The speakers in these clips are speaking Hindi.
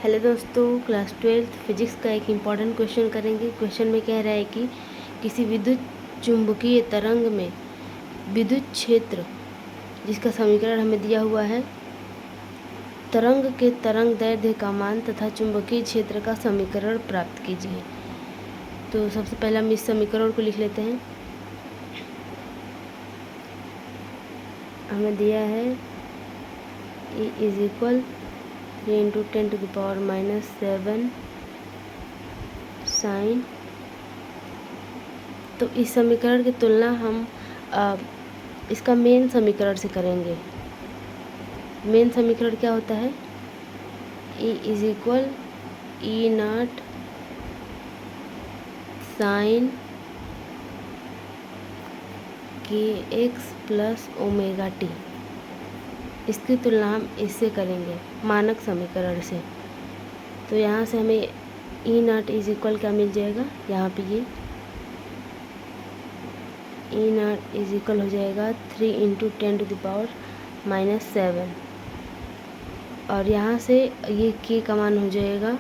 हेलो दोस्तों, क्लास 12 फिजिक्स का एक इम्पॉर्टेंट क्वेश्चन करेंगे। क्वेश्चन में कह रहा है कि किसी विद्युत चुंबकीय तरंग में विद्युत क्षेत्र जिसका समीकरण हमें दिया हुआ है, तरंग के तरंग दैर्ध्य का मान तथा चुंबकीय क्षेत्र का समीकरण प्राप्त कीजिए। तो सबसे पहले हम इस समीकरण को लिख लेते हैं। हमें दिया है E इज इक्वल 3 × 10⁻⁻7 साइन। तो इस समीकरण की तुलना हम इसका मेन समीकरण से करेंगे। मेन समीकरण क्या होता है? E is equal E0 sine kx plus omega t. इसकी तुलना हम इससे करेंगे मानक समीकरण से। तो यहाँ से हमें E0 इज इक्वल क्या मिल जाएगा? यहाँ पे ये E0 इज इक्वल हो जाएगा 3 × 10⁻⁻7 और यहाँ से ये k का मान हो जाएगा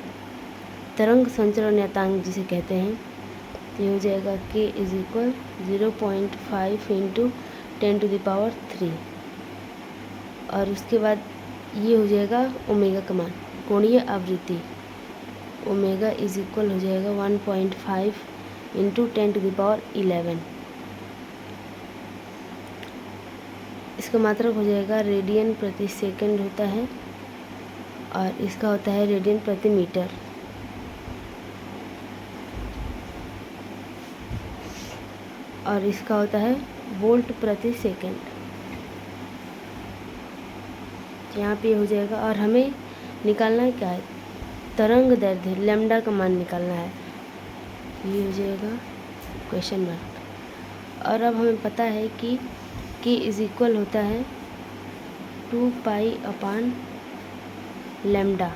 तरंग संचरण नियतांक जिसे कहते हैं। ये हो जाएगा k इज इक्वल 0.5 × 10⁻³ और उसके बाद ये हो जाएगा ओमेगा का मान, कोणीय आवृत्ति। ओमेगा इज इक्वल हो जाएगा 1.5 × 10⁻11। इसका मात्रक हो जाएगा रेडियन प्रति सेकंड होता है और इसका होता है रेडियन प्रति मीटर। और इसका होता है वोल्ट प्रति सेकंड। यहाँ पे हो जाएगा और हमें निकालना है क्या है? तरंग दैर्ध्य लैम्डा का मान निकालना है। ये हो जाएगा क्वेश्चन मार्क। और अब हमें पता है कि k इज इक्वल होता है 2π/λ।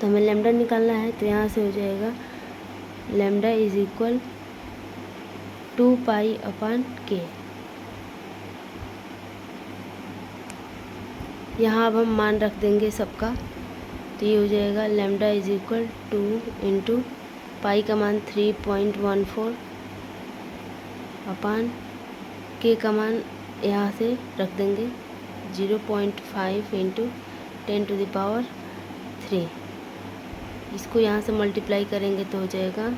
तो हमें लैम्डा निकालना है। तो यहाँ से हो जाएगा लैम्डा इज इक्वल 2π/k। यहाँ अब हम मान रख देंगे सबका। तो ये हो जाएगा लैम्डा इज इक्वल 2 × पाई का मान 3.14 अपान k का मान यहाँ से रख देंगे 0.5 × 10⁻3। इसको यहाँ से मल्टीप्लाई करेंगे तो हो जाएगा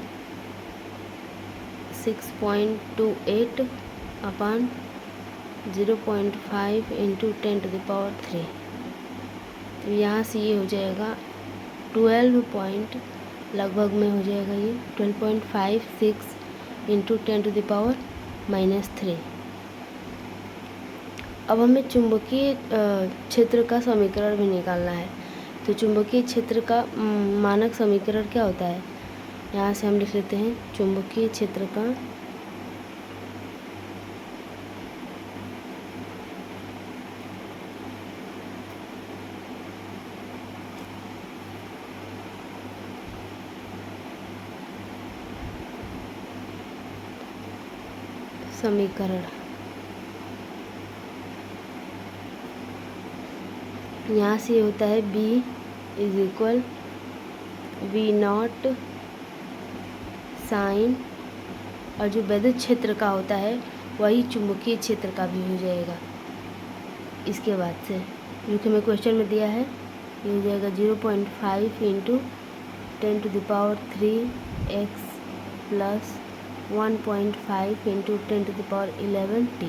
6.28 अपान 0.5 × 10⁻3। तो यहाँ से ये हो जाएगा 12 लगभग में हो जाएगा ये 12.56 × 10⁻³ अब हमें चुंबकीय क्षेत्र का समीकरण भी निकालना है। तो चुंबकीय क्षेत्र का मानक समीकरण क्या होता है? यहाँ से हम लिख लेते हैं चुंबकीय क्षेत्र का समीकरण। यहाँ से होता है B is equal V0 sign, और जो विद्युत क्षेत्र का होता है वही चुंबकीय क्षेत्र का भी हो जाएगा। इसके बाद से जो कि हमें क्वेश्चन में दिया है ये हो जाएगा 0.5 × 10⁻³ x प्लस 1.5 × 10⁻11 t।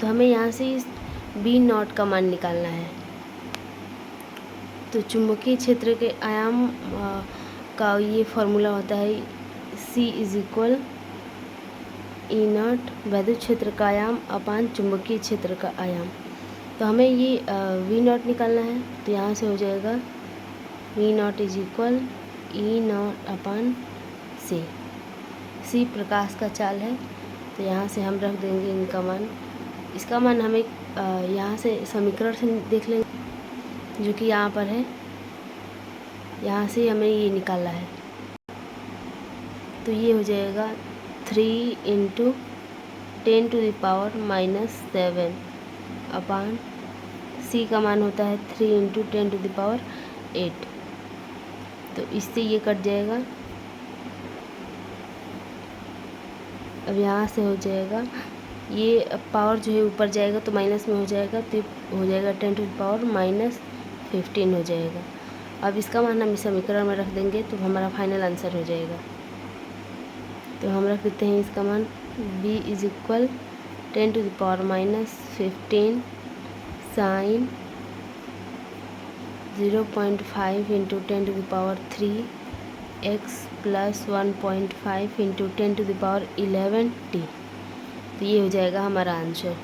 तो हमें यहाँ से इस B0 का मान निकालना है। तो चुंबकीय क्षेत्र के आयाम का ये फॉर्मूला होता है C इज इक्वल E0 विद्युत क्षेत्र का आयाम अपान चुंबकीय क्षेत्र का आयाम। तो हमें ये V0 निकालना है। तो यहाँ से हो जाएगा V0 is equal E0 upon C। C प्रकाश का चाल है। तो यहाँ से हम रख देंगे इनका मान। इसका मान हमें यहाँ से समीकरण से देख लेंगे जो कि यहाँ पर है। यहाँ से हमें ये निकालना है। तो ये हो जाएगा 3 × 10⁻⁻7 अपान C का मान होता है 3 × 10⁻³ 8। तो इससे ये कट जाएगा। अब यहाँ से हो जाएगा ये पावर जो है ऊपर जाएगा तो माइनस में हो जाएगा, तो हो जाएगा 10 टू द पावर -15 हो जाएगा। अब इसका मान हम इस समीकरण में रख देंगे तो हमारा फाइनल आंसर हो जाएगा। तो हम रख देते हैं इसका मान b is equal 10 to the power -15 sine 0.5 into 10 to the power 3 x plus 1.5 into 10 to the power 11 t। तो ये हो जाएगा हमारा आंसर।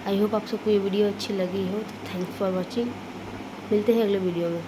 आई होप आप सबको ये वीडियो अच्छी लगी हो। तो थैंक्स फॉर वॉचिंग। मिलते हैं अगले वीडियो में।